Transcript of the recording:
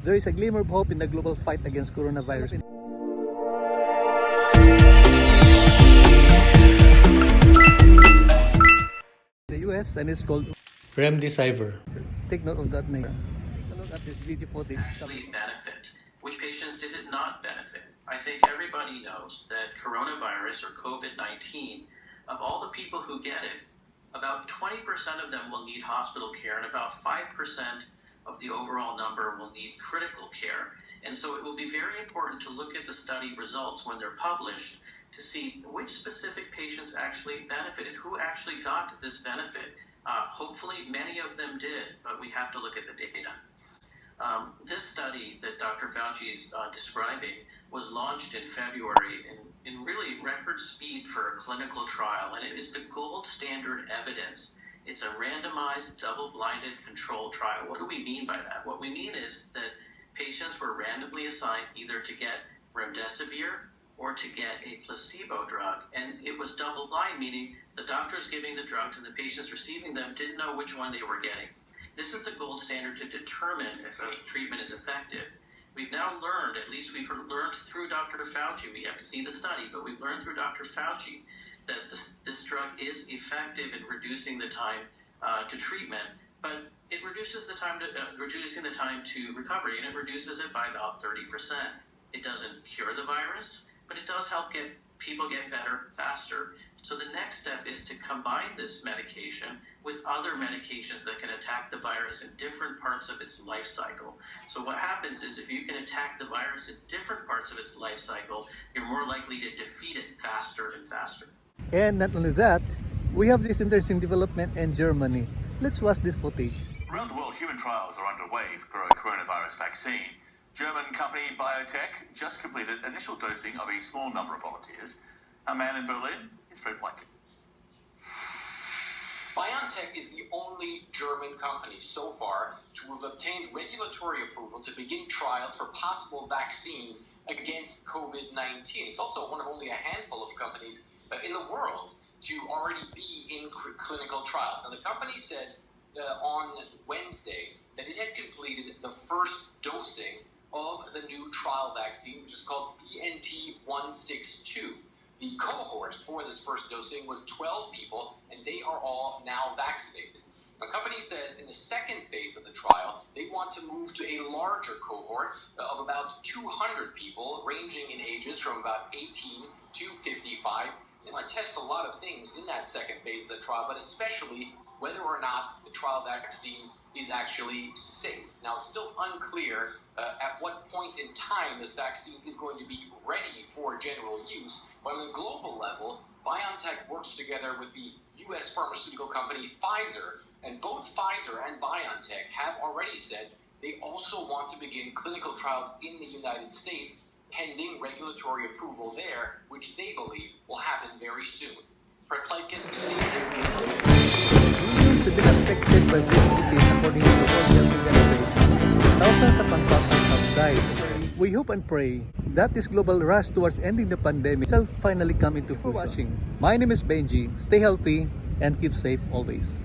There is a glimmer of hope in the global fight against coronavirus. The US, and it's called Remdesivir. Take note of that name. Look at this video footage. Benefit. Which patients did it not benefit? I think everybody knows that coronavirus or COVID-19, of all the people who get it, about 20% of them will need hospital care and about 5% of the overall number will need critical care. And so it will be very important to look at the study results when they're published to see which specific patients actually benefited, who actually got this benefit. Hopefully many of them did, but we have to look at the data. This study that Dr. Fauci is describing was launched in February in really record speed for a clinical trial, and it is the gold standard evidence. It's a randomized, double-blinded controlled trial. What do we mean by that? What we mean is that patients were randomly assigned either to get remdesivir or to get a placebo drug, and it was double-blind, meaning the doctors giving the drugs and the patients receiving them didn't know which one they were getting. This is the gold standard to determine if a treatment is effective. We've now learned, at least we've learned through Dr. Fauci, we have to see the study, but we've learned through Dr. Fauci that this drug is effective in reducing the time to treatment, but it reduces the time to reducing the time to recovery, and it reduces it by about 30%. It doesn't cure the virus, but it does help people get better faster. So the next step is to combine this medication with other medications that can attack the virus in different parts of its life cycle. So what happens is if you can attack the virus in different parts of its life cycle, you're more likely to defeat it faster and faster. And not only that, we have this interesting development in Germany. Let's watch this footage. Around the world, human trials are underway for a coronavirus vaccine. German company biotech just completed initial dosing of a small number of volunteers. A man in Berlin is Fred Blanket. BioNTech is the only German company so far to have obtained regulatory approval to begin trials for possible vaccines against COVID-19. It's also one of only a handful of companies in the world to already be in clinical trials. And the company said on Wednesday that it had completed the first dosing of the new trial vaccine, which is called BNT162. The cohort for this first dosing was 12 people, and they are all now vaccinated. The company says in the second phase of the trial, they want to move to a larger cohort of about 200 people, ranging in ages from about 18 to 55. They want to test a lot of things in that second phase of the trial, but especially whether or not the trial vaccine is actually safe. Now, it's still unclear at what point in time this vaccine is going to be ready for general use, but on a global level, BioNTech works together with the U.S. pharmaceutical company Pfizer, and both Pfizer and BioNTech have already said they also want to begin clinical trials in the United States, pending regulatory approval there, which they believe will happen very soon. Fred Pleitgen, Millions have been affected by this disease according to the World Health Organization. Thousands of contractors have died. We hope and pray that this global rush towards ending the pandemic shall finally come into fruition. My name is Benjie. Stay healthy and keep safe always.